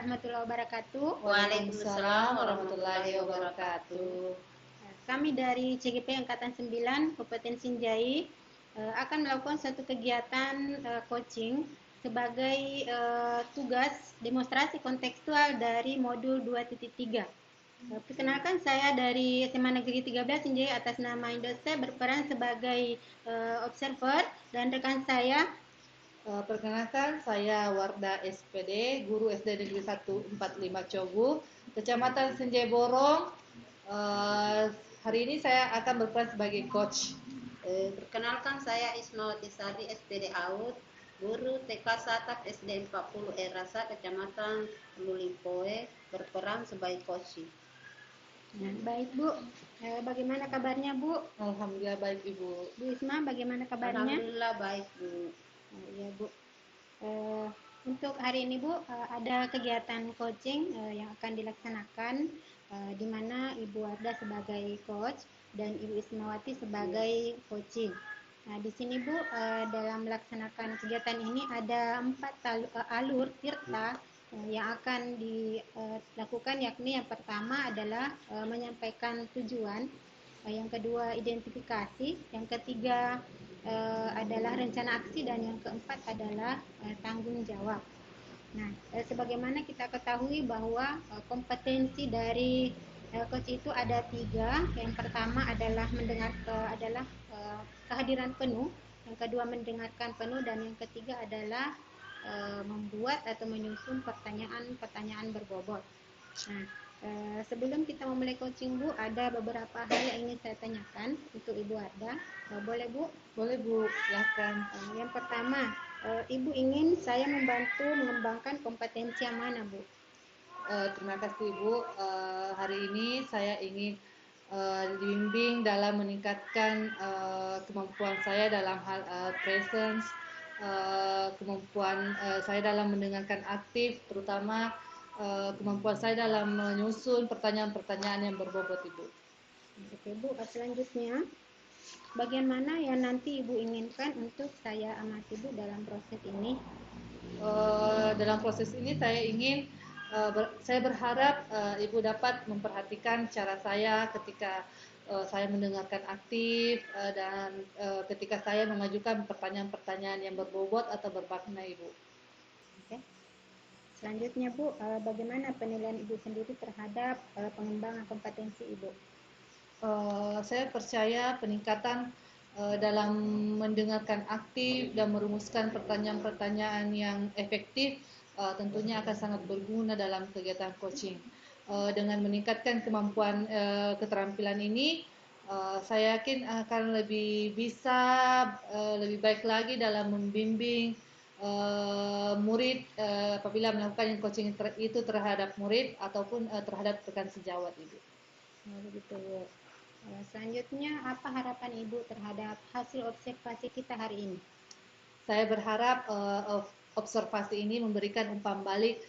warahmatullahi wabarakatuh. Waalaikumsalam warahmatullahi wabarakatuh. Kami dari CGP Angkatan 9 Kabupaten Sinjai akan melakukan satu kegiatan coaching sebagai tugas demonstrasi kontekstual dari modul 2.3. Perkenalkan, saya dari SMA Negeri 13 Sinjai atas nama Indosat berperan sebagai observer, dan rekan saya Perkenalkan, saya Warda SPD, guru SD Negeri 145 Cogu, Kecamatan Senjai Borong. Hari ini saya akan berperan sebagai coach. Perkenalkan, saya Ismawati Sari, SPD AUD, guru TK Satap SD 40 Rasa, Kecamatan Lulimpoe, berperan sebagai coach. Baik Bu, bagaimana kabarnya Bu? Alhamdulillah baik Ibu. Bu Isma, bagaimana kabarnya? Alhamdulillah baik Bu. Ya Bu. Untuk hari ini Bu, ada kegiatan coaching yang akan dilaksanakan, di mana Ibu Warda sebagai coach dan Ibu Ismawati sebagai coaching. Nah, di sini Bu, dalam melaksanakan kegiatan ini ada 4 alur tirta yang akan dilakukan, yakni yang pertama adalah menyampaikan tujuan, yang kedua identifikasi, yang ketiga adalah rencana aksi, dan yang keempat adalah tanggung jawab. Nah, sebagaimana kita ketahui bahwa kompetensi dari coach itu ada 3. Yang pertama adalah kehadiran penuh, yang kedua mendengarkan penuh, dan yang ketiga adalah membuat atau menyusun pertanyaan-pertanyaan berbobot. Nah, sebelum kita memulai coaching Bu, ada beberapa hal yang ingin saya tanyakan untuk Ibu Warda. Boleh Bu? Boleh Bu, silakan. Yang pertama, Ibu ingin saya membantu mengembangkan kompetensi yang mana Bu? Terima kasih Bu. Hari ini saya ingin dibimbing dalam meningkatkan kemampuan saya dalam hal presence, kemampuan saya dalam mendengarkan aktif, terutama kemampuan saya dalam menyusun pertanyaan-pertanyaan yang berbobot Ibu. Oke Bu, selanjutnya bagian mana yang nanti Ibu inginkan untuk saya amati Bu dalam proses ini? Dalam proses ini saya berharap Ibu dapat memperhatikan cara saya ketika saya mendengarkan aktif dan ketika saya mengajukan pertanyaan-pertanyaan yang berbobot atau bermakna Ibu. Oke. Selanjutnya Bu, bagaimana penilaian Ibu sendiri terhadap pengembangan kompetensi Ibu? Saya percaya peningkatan dalam mendengarkan aktif dan merumuskan pertanyaan-pertanyaan yang efektif tentunya akan sangat berguna dalam kegiatan coaching. Dengan meningkatkan kemampuan keterampilan ini, saya yakin akan lebih baik lagi dalam membimbing murid apabila melakukan coaching itu terhadap murid ataupun terhadap rekan sejawat Ibu. Begitu Bu. Selanjutnya, apa harapan Ibu terhadap hasil observasi kita hari ini? Saya berharap observasi ini memberikan umpan balik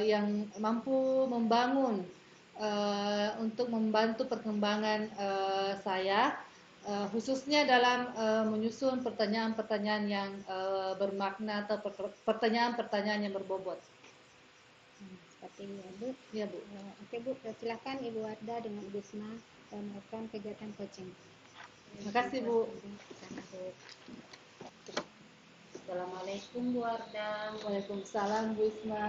yang mampu membangun untuk membantu perkembangan saya, khususnya dalam menyusun pertanyaan-pertanyaan yang bermakna atau pertanyaan-pertanyaan yang berbobot. Seperti ini ya Bu. Ya Bu. Oke Bu, silakan Ibu Warda dengan Ibu Isma melakukan kegiatan coaching. Terima kasih Bu. Assalamualaikum Bu Warda. Waalaikumsalam Bu Isma.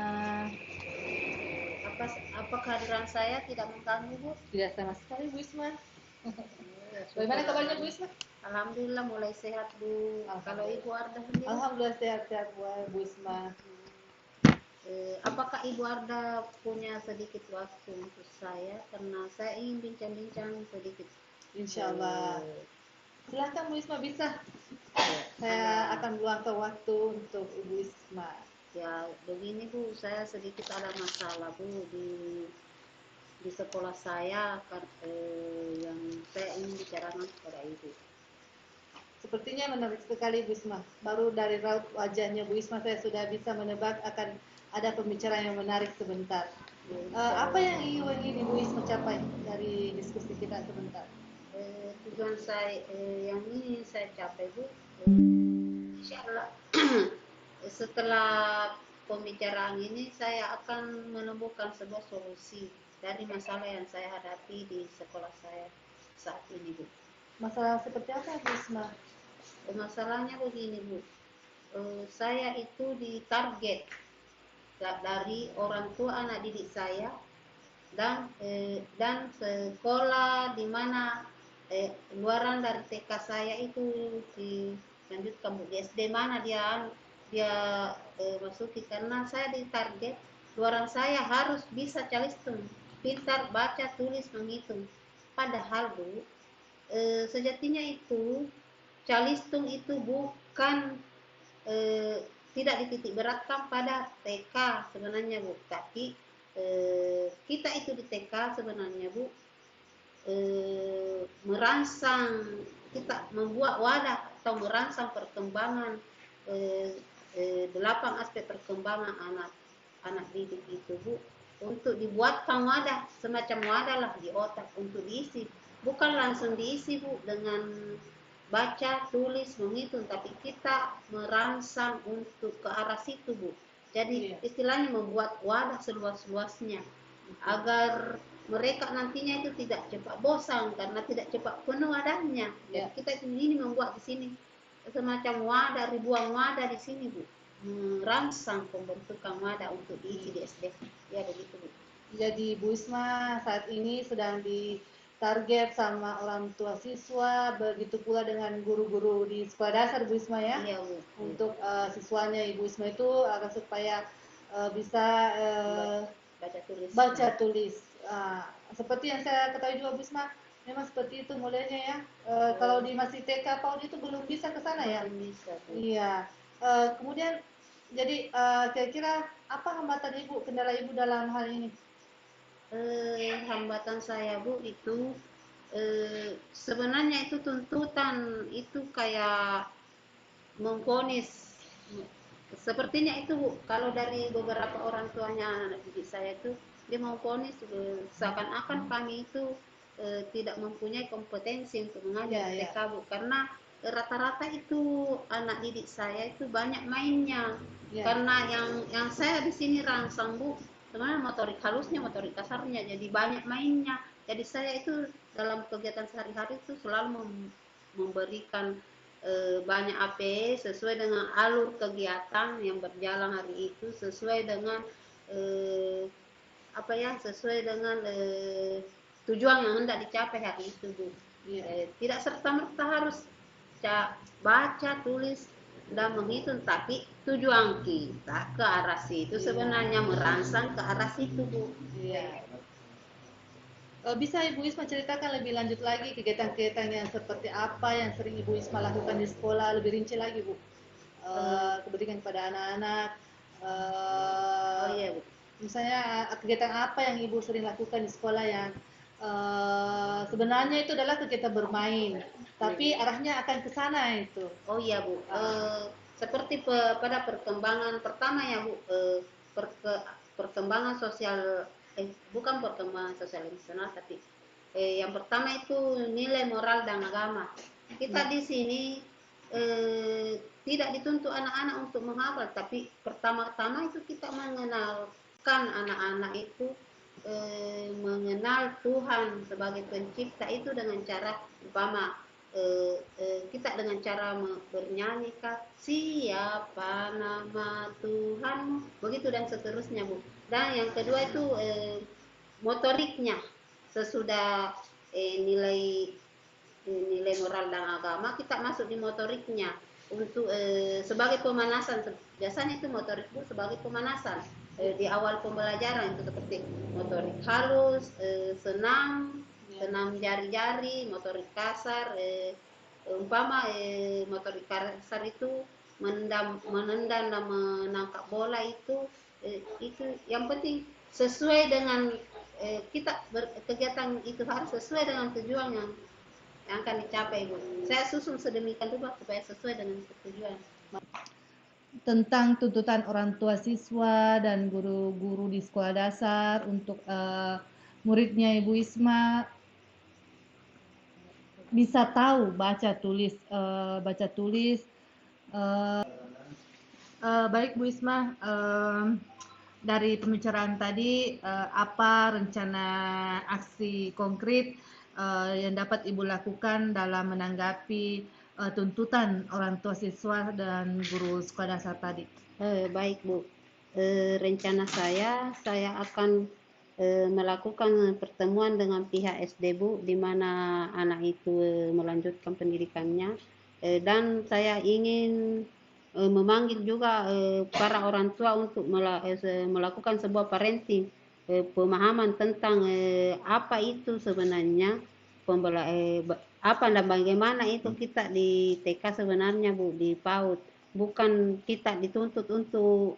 Apa kehadiran saya tidak mengganggu Bu? Tidak sama sekali Bu Isma. Bagaimana kabarnya Bu Isma? Alhamdulillah mulai sehat Bu. Kalau Ibu Warda sendiri? Alhamdulillah sehat-sehat Bu Isma. Apakah Ibu Warda punya sedikit waktu untuk saya, karena saya ingin bincang-bincang sedikit? Insya Allah. Silakan Bu Isma, bisa. Saya akan meluangkan waktu untuk Ibu Isma. Ya begini Bu, saya sedikit ada masalah Bu di sekolah saya, yang saya ingin bicarakan kepada Ibu. Sepertinya menarik sekali Bu Isma. Baru dari raut wajahnya Bu Isma saya sudah bisa menebak akan ada pembicaraan yang menarik sebentar. Apa yang ingin Ibu Isma capai dari diskusi kita sebentar? Tujuan saya yang ingin saya capai Bu, insya Allah setelah pembicaraan ini saya akan menemukan sebuah solusi dari masalah yang saya hadapi di sekolah saya saat ini, Bu. Masalah seperti apa, Bu Isma? Masalahnya begini, Bu. Saya itu ditarget dari orang tua anak didik saya dan sekolah di mana luaran dari TK saya itu dilanjutkan, Bu, di SD mana dia masuki, karena saya ditarget luaran saya harus bisa calistung, pintar baca tulis menghitung. Padahal, Bu, sejatinya itu calistung itu bukan tidak dititik beratkan pada TK sebenarnya, Bu, tapi kita itu di TK sebenarnya, Bu, merangsang, kita membuat wadah atau merangsang perkembangan 8 aspek perkembangan anak didik itu, Bu, untuk dibuatkan wadah, semacam wadah lah di otak untuk diisi, bukan langsung diisi, Bu, dengan baca, tulis, menghitung, tapi kita merangsang untuk ke arah situ, Bu. Jadi istilahnya membuat wadah seluas-luasnya agar mereka nantinya itu tidak cepat bosan karena tidak cepat penuh wadahnya. Jadi kita ini membuat di sini semacam wadah, ribuan wadah di sini, Bu, merangsang pembentukan wadah untuk diisi di SD. Ya begitu, Bu. Jadi Bu Isma saat ini sedang ditarget sama orang tua siswa, begitu pula dengan guru-guru di sekolah dasar, Bu Isma, ya. Iya, Bu. Untuk siswanya Ibu Isma itu agar supaya bisa baca tulis. Seperti yang saya ketahui juga, Bu Isma, memang seperti itu mulainya ya. Kalau di masih TK PAUD itu belum bisa ke sana ya. Belum bisa, Bu. Iya. Kemudian jadi kira-kira apa hambatan Ibu, kendala Ibu dalam hal ini? Hambatan saya, Bu, itu sebenarnya itu tuntutan itu kayak memvonis. Sepertinya itu, Bu, kalau dari beberapa orang tuanya anak didik saya itu dia memvonis seakan-akan kami itu tidak mempunyai kompetensi untuk mengajar TK, Bu, karena rata-rata itu anak didik saya itu banyak mainnya. Karena yang saya di sini rangsang, Bu, sebenarnya motorik halusnya, motorik kasarnya, jadi banyak mainnya. Jadi saya itu dalam kegiatan sehari-hari itu selalu memberikan banyak AP sesuai dengan alur kegiatan yang berjalan hari itu, sesuai dengan sesuai dengan tujuan yang hendak dicapai hari itu, Bu. Tidak serta-merta harus baca, tulis, dan menghitung, tapi tujuan kita ke arah situ sebenarnya merangsang ke arah situ, Bu. Bisa Ibu Isma ceritakan lebih lanjut lagi kegiatan-kegiatan yang seperti apa yang sering Ibu Isma lakukan di sekolah, lebih rinci lagi, Bu? Kepentingan kepada anak-anak. Bu. Misalnya kegiatan apa yang Ibu sering lakukan di sekolah yang sebenarnya itu adalah kegiatan bermain, tapi arahnya akan ke sana itu. Oh iya, Bu. Seperti pada perkembangan pertama ya, Bu, perkembangan sosial, bukan perkembangan sosial emosional, tapi yang pertama itu nilai moral dan agama. Kita di sini tidak dituntut anak-anak untuk menghafal, tapi pertama-tama itu kita mengenalkan anak-anak itu mengenal Tuhan sebagai pencipta itu dengan cara umpama kita dengan cara bernyanyi, siapa nama Tuhan, begitu dan seterusnya, Bu. Dan yang kedua itu motoriknya, sesudah nilai moral dan agama, kita masuk di motoriknya untuk sebagai pemanasan. Biasanya itu motorik, Bu, sebagai pemanasan di awal pembelajaran, itu seperti motorik halus, senam jari-jari, motorik kasar, umpama motorik kasar itu menendang dan menangkap bola itu yang penting sesuai dengan kita kegiatan itu harus sesuai dengan tujuan yang akan dicapai, Bu. Saya susun sedemikian rupa supaya sesuai dengan tujuan. Tentang tuntutan orang tua siswa dan guru-guru di sekolah dasar untuk muridnya Ibu Isma bisa tahu baca tulis Baik Bu Isma, dari pembicaraan tadi, apa rencana aksi konkret yang dapat Ibu lakukan dalam menanggapi tuntutan orang tua siswa dan guru sekolah dasar tadi? Baik Bu, rencana saya akan melakukan pertemuan dengan pihak SD Bu, di mana anak itu melanjutkan pendidikannya, dan saya ingin memanggil juga para orang tua untuk melakukan sebuah parenting, pemahaman tentang apa itu sebenarnya apa dan bagaimana itu kita di TK sebenarnya Bu, di PAUD. Bukan kita dituntut untuk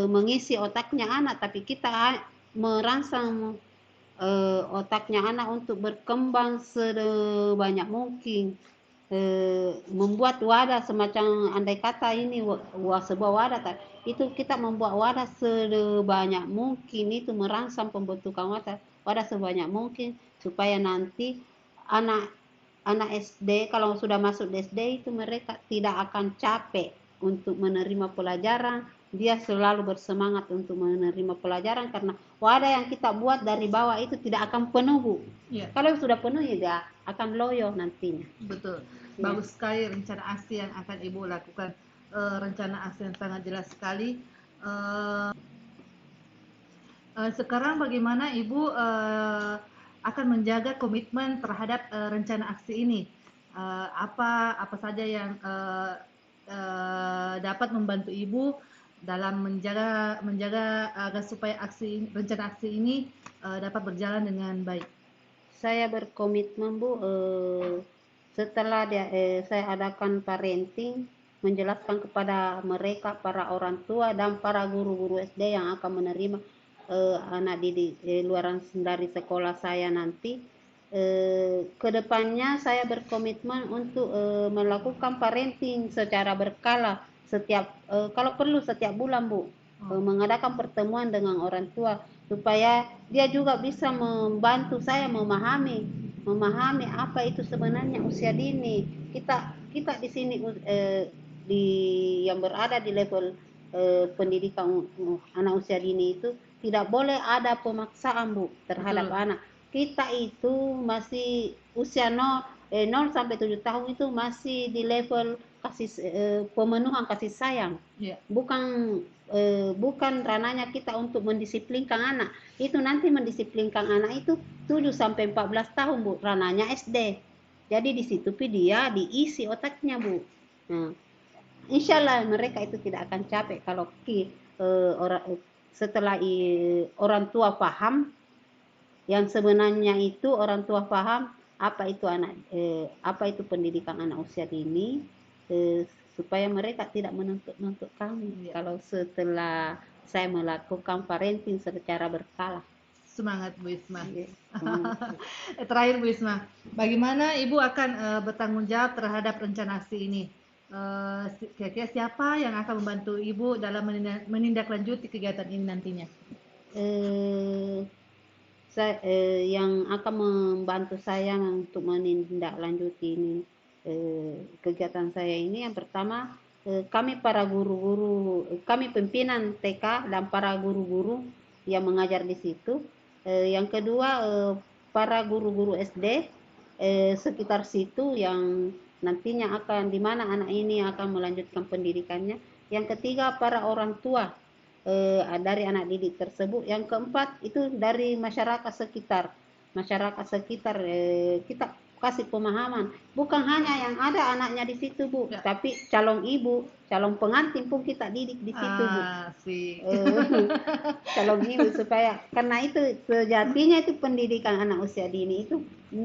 mengisi otaknya anak, tapi kita merangsang otaknya anak untuk berkembang sebanyak mungkin. Membuat wadah semacam andai kata ini sebuah wadah, itu kita membuat wadah sebanyak mungkin, itu merangsang pembentukan wadah sebanyak mungkin, supaya nanti anak anak SD kalau sudah masuk SD itu mereka tidak akan capek untuk menerima pelajaran, dia selalu bersemangat untuk menerima pelajaran karena wadah yang kita buat dari bawah itu tidak akan penuh Bu. Ya, Kalau sudah penuh ya dia akan loyo nantinya. betul. Ya. Bagus sekali rencana aksi yang akan Ibu lakukan. Rencana aksi yang sangat jelas sekali. Sekarang bagaimana Ibu akan menjaga komitmen terhadap rencana aksi ini? Apa saja yang dapat membantu Ibu dalam menjaga agar supaya rencana aksi ini dapat berjalan dengan baik? Saya berkomitmen Bu, setelah saya adakan parenting, menjelaskan kepada mereka, para orang tua dan para guru-guru SD yang akan menerima anak didik luaran dari sekolah saya nanti, kedepannya saya berkomitmen untuk melakukan parenting secara berkala setiap kalau perlu setiap bulan Bu, mengadakan pertemuan dengan orang tua supaya dia juga bisa membantu saya memahami apa itu sebenarnya usia dini. Kita di sini di yang berada di level pendidikan anak usia dini itu tidak boleh ada pemaksaan Bu terhadap Betul. anak. Kita itu masih usia 0 sampai 7 tahun itu masih di level kasih pemenuhan kasih sayang. Ya. Bukan rananya kita untuk mendisiplinkan anak. Itu nanti mendisiplinkan anak itu 7 sampai 14 tahun Bu, rananya SD. Jadi di situ dia diisi otaknya Bu. Nah, insya Allah mereka itu tidak akan capek kalau setelah orang tua paham yang sebenarnya itu, orang tua paham apa itu pendidikan anak usia dini, supaya mereka tidak menuntut kami kalau setelah saya melakukan parenting secara berkala. Semangat Bu Isma. Ya. Terakhir Bu Isma, bagaimana Ibu akan bertanggung jawab terhadap rencana aksi ini? Kira-kira siapa yang akan membantu Ibu dalam menindaklanjuti kegiatan ini nantinya? Yang akan membantu saya untuk menindaklanjuti ini kegiatan saya ini, yang pertama kami para guru-guru, kami pimpinan TK dan para guru-guru yang mengajar di situ. Yang kedua para guru-guru SD sekitar situ yang nantinya akan di mana anak ini akan melanjutkan pendidikannya. Yang ketiga para orang tua dari anak didik tersebut. Yang keempat itu dari masyarakat sekitar. Kita kasih pemahaman. Bukan hanya yang ada anaknya di situ Bu, ya, tapi calon ibu, calon pengantin pun kita didik di situ Bu. Calon ibu, supaya karena itu sejatinya itu pendidikan anak usia dini itu 0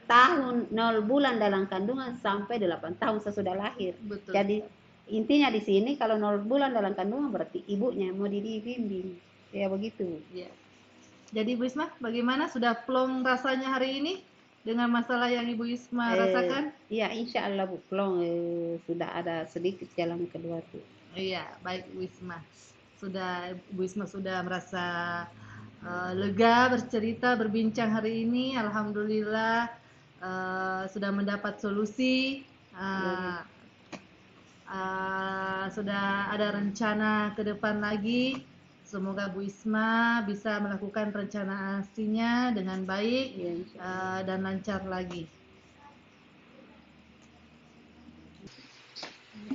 tahun 0 bulan dalam kandungan sampai 8 tahun sesudah lahir. Betul. Jadi intinya di sini kalau 0 bulan dalam kandungan berarti ibunya mau dibimbing. Ya begitu. Ya. Jadi Bu Isma, bagaimana, sudah plong rasanya hari ini dengan masalah yang Ibu Isma rasakan? Iya, insya Allah Bu, plong sudah ada sedikit jalan kedua tuh. Iya, baik Bu Isma. Bu Isma sudah merasa lega bercerita, berbincang hari ini. Alhamdulillah sudah mendapat solusi. sudah ada rencana ke depan lagi. Semoga Bu Isma bisa melakukan rencana dengan baik Ya, insya Allah. dan lancar lagi.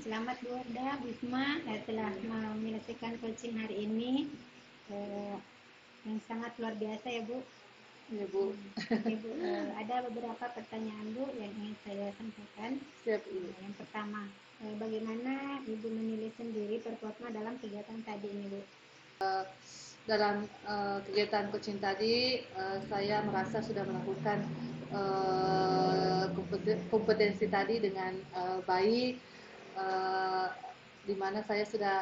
Selamat Bu Wardah, Bu Isma telah menyelesaikan coaching hari ini yang sangat luar biasa ya Bu. Ya Bu. Ibu, ada beberapa pertanyaan Bu yang ingin saya sampaikan. Siap Ibu. Yang pertama, bagaimana Ibu menilai sendiri performa dalam kegiatan tadi ini Bu? Dalam kegiatan coaching tadi, saya merasa sudah melakukan kompetensi tadi dengan baik, di mana saya sudah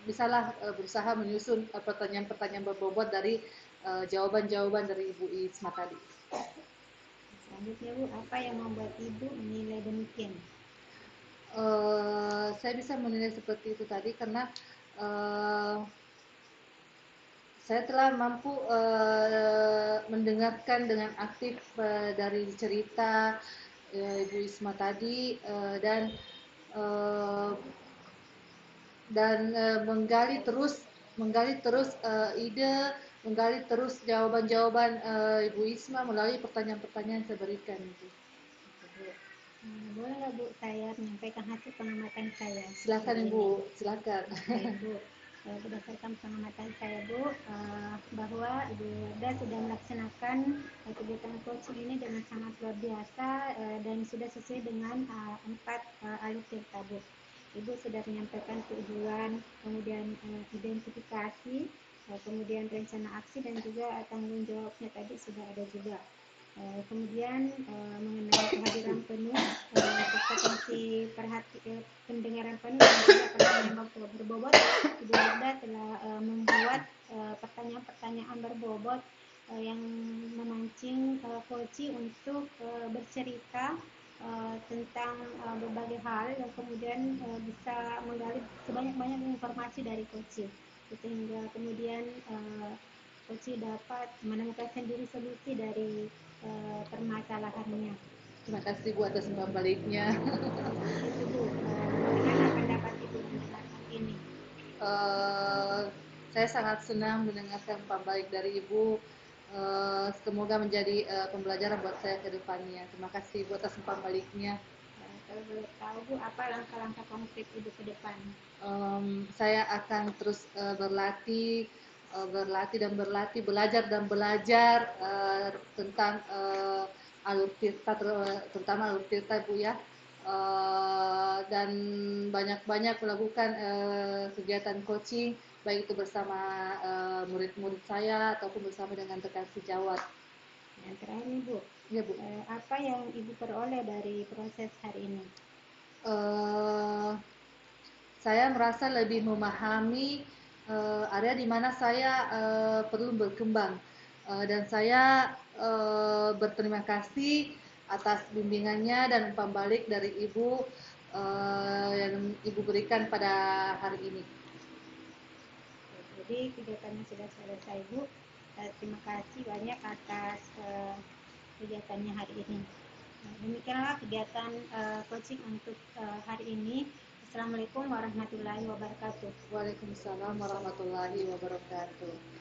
bisalah berusaha menyusun pertanyaan-pertanyaan berbobot dari jawaban-jawaban dari Ibu Isma tadi. Selanjutnya Bu, apa yang membuat Ibu menilai demikian? Saya bisa menilai seperti itu tadi karena saya telah mampu mendengarkan dengan aktif dari cerita Ibu Isma tadi dan menggali terus ide, menggali terus jawaban-jawaban Ibu Isma melalui pertanyaan-pertanyaan yang saya berikan itu. Boleh nggak Bu saya menyampaikan hasil pengamatan saya? Silakan Ibu, silakan. Oke, Bu. Berdasarkan pengamatan saya Bu, bahwa Ibu Wardah sudah melaksanakan kegiatan coaching ini dengan sangat luar biasa dan sudah sesuai dengan 4 alur cerita Bu. Ibu sudah menyampaikan tujuan, kemudian identifikasi, kemudian rencana aksi dan juga tanggung jawabnya tadi sudah ada juga. Kemudian mengenai kehadiran penuh, kompetensi pendengaran penuh dan juga pertanyaan berbobot, Ibu Wardah telah membuat pertanyaan-pertanyaan berbobot yang memancing coachi untuk bercerita tentang berbagai hal yang kemudian bisa menggali sebanyak-banyaknya informasi dari coachi, sehingga kemudian coachi dapat menemukan sendiri solusi dari permasalahannya. Terima kasih Bu atas umpan baliknya. Itu Bu, bagaimana pendapat Ibu mendengarkan ini? Saya sangat senang mendengarkan umpan balik dari Ibu. Semoga menjadi pembelajaran buat saya ke depannya. Terima kasih Bu atas umpan baliknya. Kalau boleh tahu Bu, apa langkah-langkah konkret Ibu ke depan? Saya akan terus berlatih dan berlatih, belajar dan belajar tentang alur tirta, terutama alur tirta Bu ya, dan banyak-banyak melakukan kegiatan coaching, baik itu bersama murid-murid saya ataupun bersama dengan rekan sejawat. Yang terakhir nih Bu, Ya Bu. apa yang Ibu peroleh dari proses hari ini? Saya merasa lebih memahami area di mana saya perlu berkembang, dan saya berterima kasih atas bimbingannya dan umpan balik dari Ibu yang Ibu berikan pada hari ini. Jadi kegiatannya sudah selesai Bu. Terima kasih banyak atas kegiatannya hari ini. Demikianlah kegiatan coaching untuk hari ini. Assalamualaikum warahmatullahi wabarakatuh. Waalaikumsalam warahmatullahi wabarakatuh.